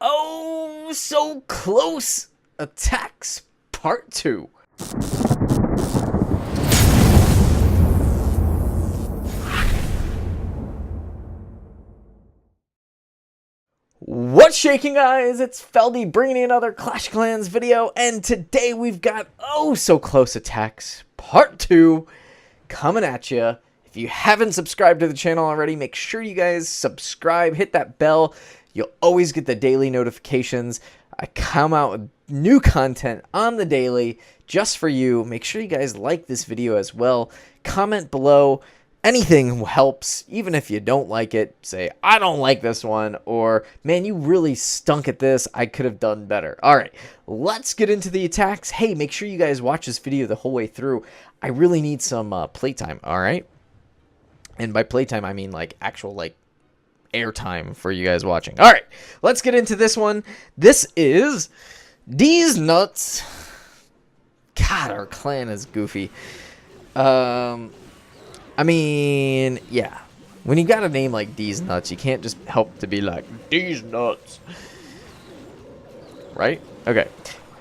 Oh, so close! Attacks Part 2. What's shaking, guys? It's Feldy bringing you another Clash of Clans video, and today we've got so close attacks Part 2 coming at you. If you haven't subscribed to the channel already, make sure you guys subscribe, hit that bell. You'll always get the daily notifications. I come out with new content on the daily just for you. Make sure you guys like this video as well. Comment below. Anything helps, even if you don't like it. Say, I don't like this one, or, man, you really stunk at this. I could have done better. All right, let's get into the attacks. Hey, make sure you guys watch this video the whole way through. I really need some playtime, all right? And by playtime, I mean, like, actual, like, airtime for you guys watching. All right, let's get into this one. This is These Nuts. God, our clan is goofy. I mean, yeah. When you got a name like These Nuts, you can't just help to be like, These Nuts. Right? Okay.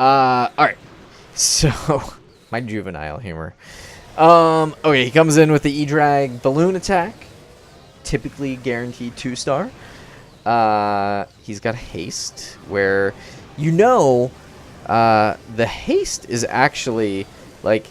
Alright. So, my juvenile humor. Okay, he comes in with the E-Drag balloon attack. Typically guaranteed 2-star. He's got a haste, where, you know, the haste is actually, like,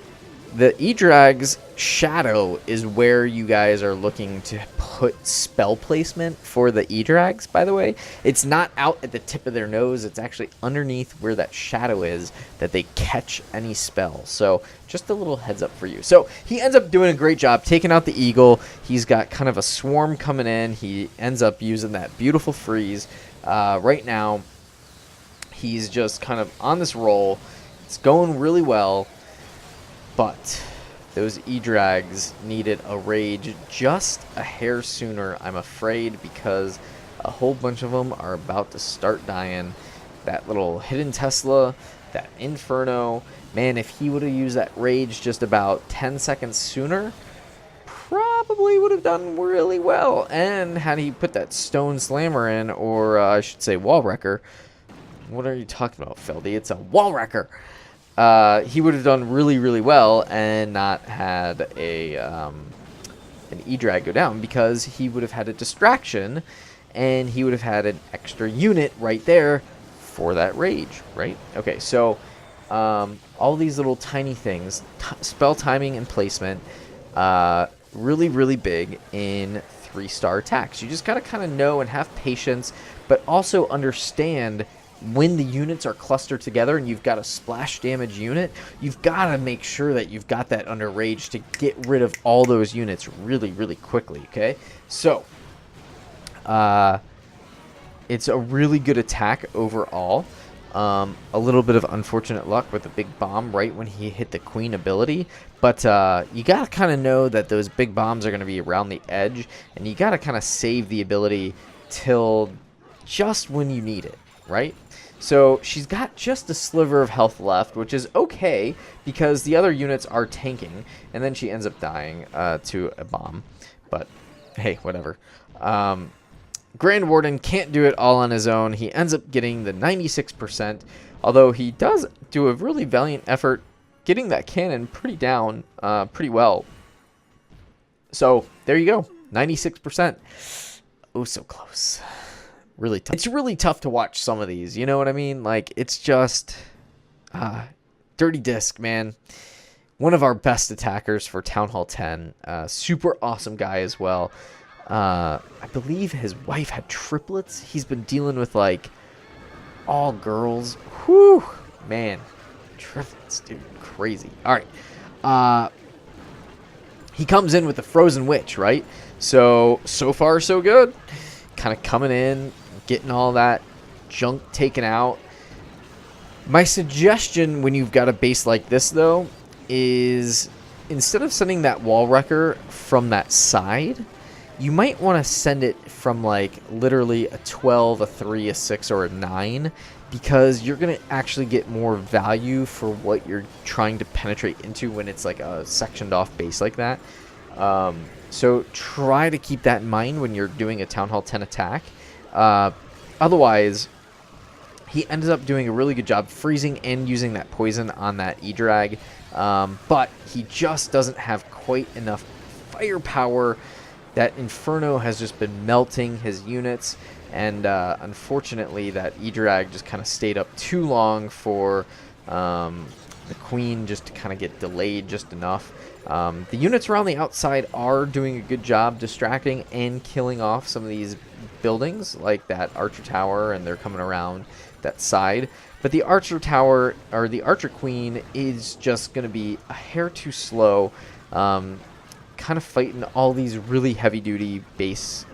the E-Drag's shadow is where you guys are looking to put spell placement for the E-Drags, by the way. It's not out at the tip of their nose. It's actually underneath where that shadow is that they catch any spell. So just a little heads up for you. So he ends up doing a great job taking out the eagle. He's got kind of a swarm coming in. He ends up using that beautiful freeze. Right now, he's just kind of on this roll. It's going really well. But those E-Drags needed a rage just a hair sooner, I'm afraid, because a whole bunch of them are about to start dying. That little hidden Tesla, that Inferno, man, if he would have used that rage just about 10 seconds sooner, probably would have done really well. And had he put that Stone Slammer in, or I should say Wall Wrecker. What are you talking about, Feldy? It's a Wall Wrecker. He would have done really, really well and not had an E-Drag go down, because he would have had a distraction and he would have had an extra unit right there for that rage, right? Okay, so all these little tiny things, spell timing and placement, really, really big in 3-star attacks. You just got to kind of know and have patience, but also understand when the units are clustered together and you've got a splash damage unit, you've got to make sure that you've got that under rage to get rid of all those units really, really quickly, okay? So, it's a really good attack overall. A little bit of unfortunate luck with the big bomb right when he hit the queen ability. But you got to kind of know that those big bombs are going to be around the edge, and you got to kind of save the ability till just when you need it, right? So she's got just a sliver of health left, which is okay because the other units are tanking, and then she ends up dying to a bomb. But hey, whatever. Grand Warden can't do it all on his own. He ends up getting the 96%, although he does do a really valiant effort getting that cannon pretty down pretty well. So there you go, 96%. Oh, so close. Really tough. It's really tough to watch some of these, you know what I mean? Like, it's just Dirty Disc, man. One of our best attackers for Town Hall 10. Super awesome guy as well. I believe his wife had triplets. He's been dealing with, like, all girls. Whew, man. Triplets, dude. Crazy. All right. He comes in with the Frozen Witch, right? So far, so good. Kind of coming in, getting all that junk taken out. My suggestion when you've got a base like this, though, is instead of sending that Wall Wrecker from that side, you might want to send it from, like, literally a 12, a 3, a 6, or a 9, because you're going to actually get more value for what you're trying to penetrate into when it's like a sectioned off base like that. So try to keep that in mind when you're doing a Town Hall 10 attack. Otherwise, he ended up doing a really good job freezing and using that poison on that E-Drag, but he just doesn't have quite enough firepower. That Inferno has just been melting his units, and unfortunately that E-Drag just kind of stayed up too long for the Queen just to kind of get delayed just enough. The units around the outside are doing a good job distracting and killing off some of these buildings, like that Archer Tower, and they're coming around that side. But the Archer Tower, or the Archer Queen, is just going to be a hair too slow, kind of fighting all these really heavy-duty base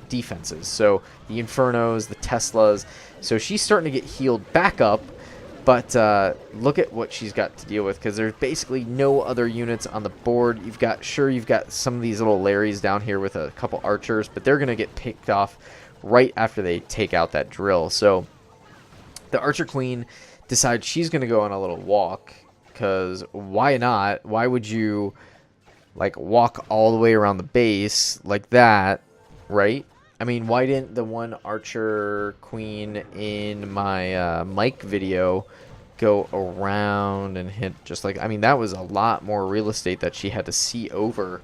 defenses. So the Infernos, the Teslas. So she's starting to get healed back up. But look at what she's got to deal with, because there's basically no other units on the board. You've got some of these little Larrys down here with a couple archers, but they're going to get picked off right after they take out that drill. So the Archer Queen decides she's going to go on a little walk, because why not? Why would you like walk all the way around the base like that, right? I mean, why didn't the one Archer Queen in my Mike video go around and hit just like... I mean, that was a lot more real estate that she had to see over.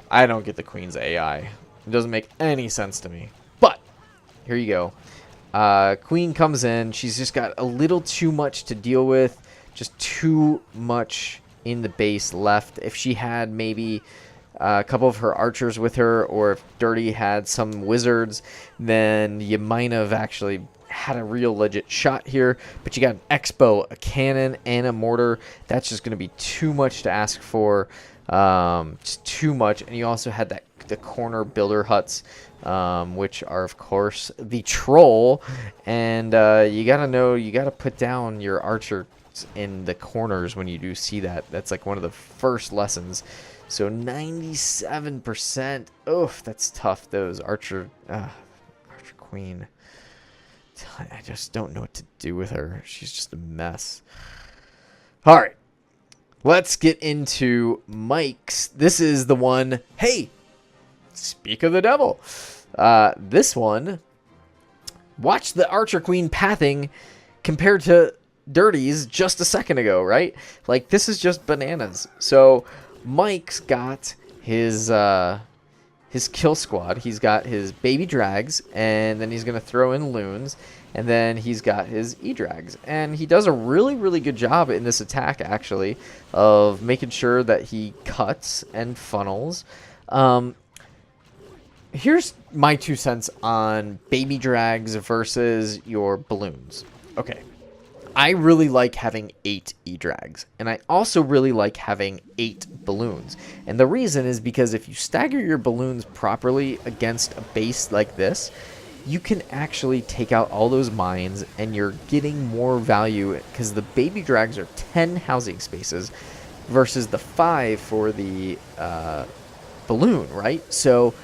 I don't get the Queen's AI. It doesn't make any sense to me. But, here you go. Queen comes in. She's just got a little too much to deal with. Just too much in the base left. If she had maybe... a couple of her archers with her, or if Dirty had some wizards, then you might have actually had a real legit shot here. But you got an X-bow, a cannon, and a mortar. That's just going to be too much to ask for. Just too much. And you also had the corner builder huts, which are, of course, the troll. And you got to know, you got to put down your archers in the corners when you do see that. That's like one of the first lessons. So 97%. Oof, that's tough. Those Archer Queen. I just don't know what to do with her. She's just a mess. All right. Let's get into Mike's. This is the one. Hey, speak of the devil. This one. Watch the Archer Queen pathing compared to Dirty's just a second ago, right? Like, this is just bananas. So Mike's got his kill squad. He's got his baby drags, and then he's going to throw in loons, and then he's got his E-drags. And he does a really, really good job in this attack, actually, of making sure that he cuts and funnels. Here's my 2 cents on baby drags versus your balloons. Okay. I really like having 8 E-drags, and I also really like having 8 balloons. And the reason is because if you stagger your balloons properly against a base like this, you can actually take out all those mines, and you're getting more value, because the baby drags are 10 housing spaces versus the 5 for the balloon, right? So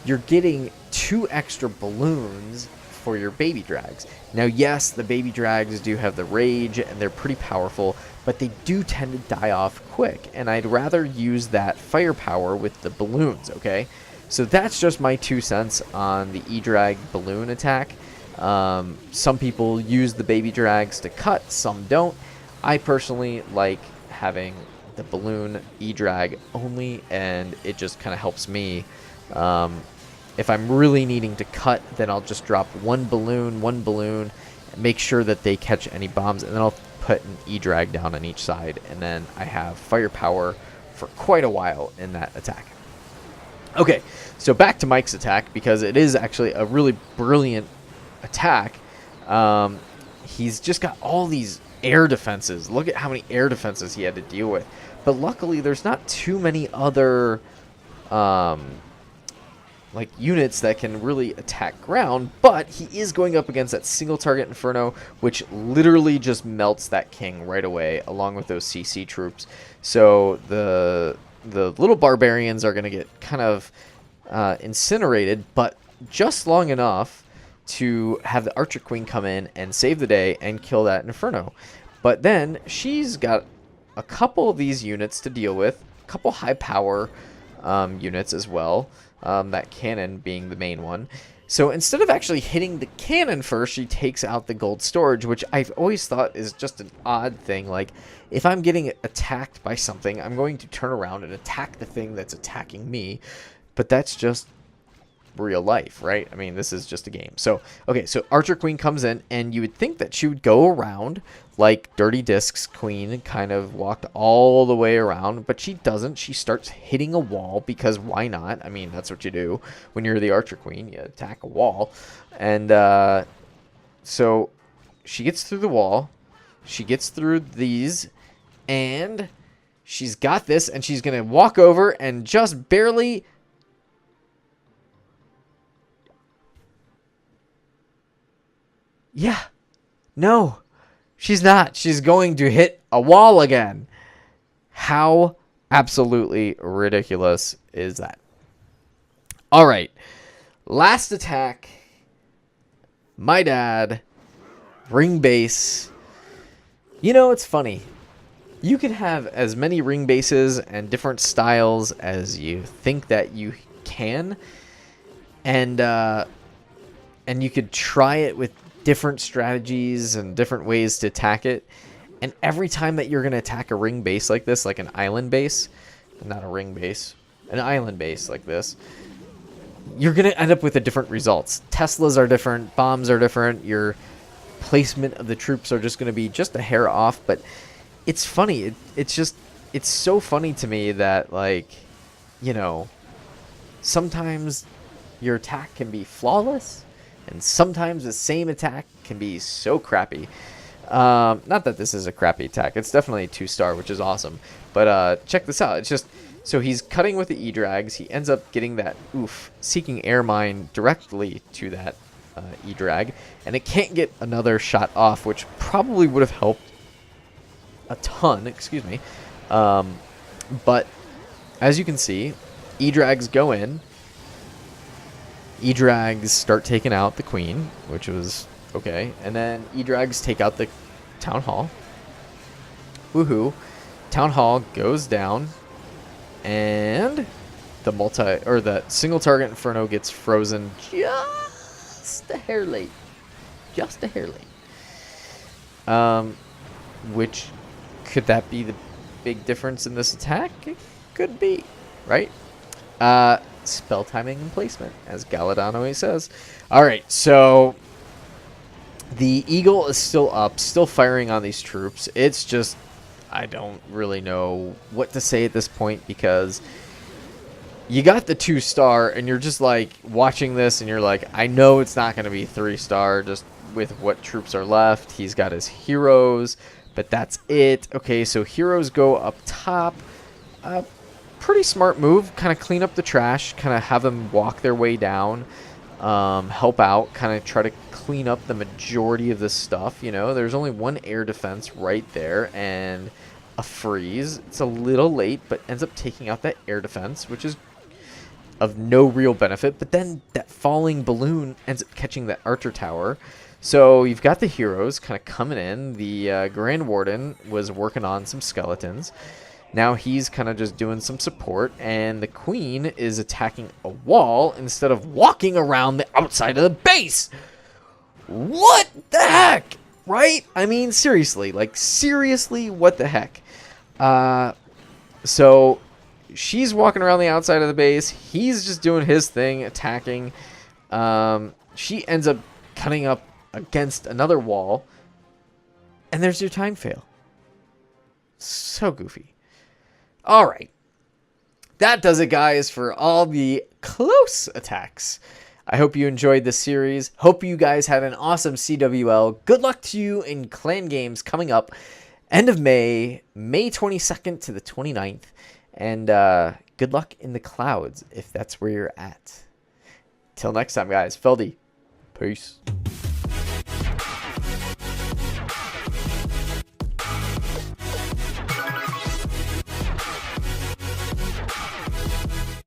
you're getting 2 extra balloons for your baby drags. Now, yes, the baby drags do have the rage, and they're pretty powerful, but they do tend to die off quick, and I'd rather use that firepower with the balloons, okay? So that's just my 2 cents on the E-drag balloon attack. Some people use the baby drags to cut, some don't. I personally like having the balloon E-drag only, and it just kind of helps me. If I'm really needing to cut, then I'll just drop one balloon, and make sure that they catch any bombs, and then I'll put an E-drag down on each side, and then I have firepower for quite a while in that attack. Okay, so back to Mike's attack, because it is actually a really brilliant attack. He's just got all these air defenses. Look at how many air defenses he had to deal with. But luckily, there's not too many other like units that can really attack ground, but he is going up against that single target Inferno, which literally just melts that king right away, along with those CC troops. So the little barbarians are going to get kind of incinerated, but just long enough to have the Archer Queen come in and save the day and kill that Inferno. But then she's got a couple of these units to deal with, a couple high power units as well. That cannon being the main one. So instead of actually hitting the cannon first, she takes out the gold storage, which I've always thought is just an odd thing. Like, if I'm getting attacked by something, I'm going to turn around and attack the thing that's attacking me. But that's just real life, right? I mean, this is just a game. So, okay, so Archer Queen comes in, and you would think that she would go around like Dirty Discs Queen kind of walked all the way around, but she doesn't. She starts hitting a wall because why not? I mean, that's what you do when you're the Archer Queen. You attack a wall. And so she gets through the wall. She gets through these, and she's got this, and she's going to walk over and just barely... Yeah. No. She's not. She's going to hit a wall again. How absolutely ridiculous is that? All right. Last attack. My dad. Ring base. You know, it's funny. You can have as many ring bases and different styles as you think that you can. And you could try it with different strategies and different ways to attack it. And every time that you're going to attack a ring base like this, like an island base, not a ring base, an island base like this, you're going to end up with a different results. Teslas are different, bombs are different, your placement of the troops are just going to be just a hair off. But it's funny. It's so funny to me that, like, you know, sometimes your attack can be flawless, and sometimes the same attack can be so crappy. Not that this is a crappy attack. It's definitely a 2-star, which is awesome. But check this out. It's just... So he's cutting with the E-Drags. He ends up getting that, seeking air mine directly to that E-Drag. And it can't get another shot off, which probably would have helped a ton. Excuse me. But as you can see, E-Drags go in. E-Drags start taking out the Queen, which was okay. And then E-Drags take out the Town Hall. Woohoo. Town Hall goes down. And the single target Inferno gets frozen just a hair late. Just a hair late. Which, could that be the big difference in this attack? It could be, right? Spell timing and placement, as Galadon always says. Alright, so the Eagle is still up, still firing on these troops. It's just, I don't really know what to say at this point, because you got the 2-star and you're just like watching this and you're like, I know it's not going to be 3-star just with what troops are left. He's got his heroes, but that's it. Okay, so heroes go up top. Pretty smart move. Kind of clean up the trash. Kind of have them walk their way down. Help out. Kind of try to clean up the majority of this stuff. You know, there's only one air defense right there and a freeze. It's a little late, but ends up taking out that air defense, which is of no real benefit. But then that falling balloon ends up catching that archer tower. So you've got the heroes kind of coming in. The Grand Warden was working on some skeletons. Now he's kind of just doing some support, and the Queen is attacking a wall instead of walking around the outside of the base. What the heck? Right? I mean, seriously. Like, seriously, what the heck? So she's walking around the outside of the base. He's just doing his thing, attacking. She ends up cutting up against another wall. And there's your time fail. So goofy. All right. That does it, guys, for all the close attacks. I hope you enjoyed this series. Hope you guys had an awesome CWL. Good luck to you in clan games coming up. End of May, May 22nd to the 29th. And good luck in the clouds if that's where you're at. Till next time, guys. Feldy. Peace.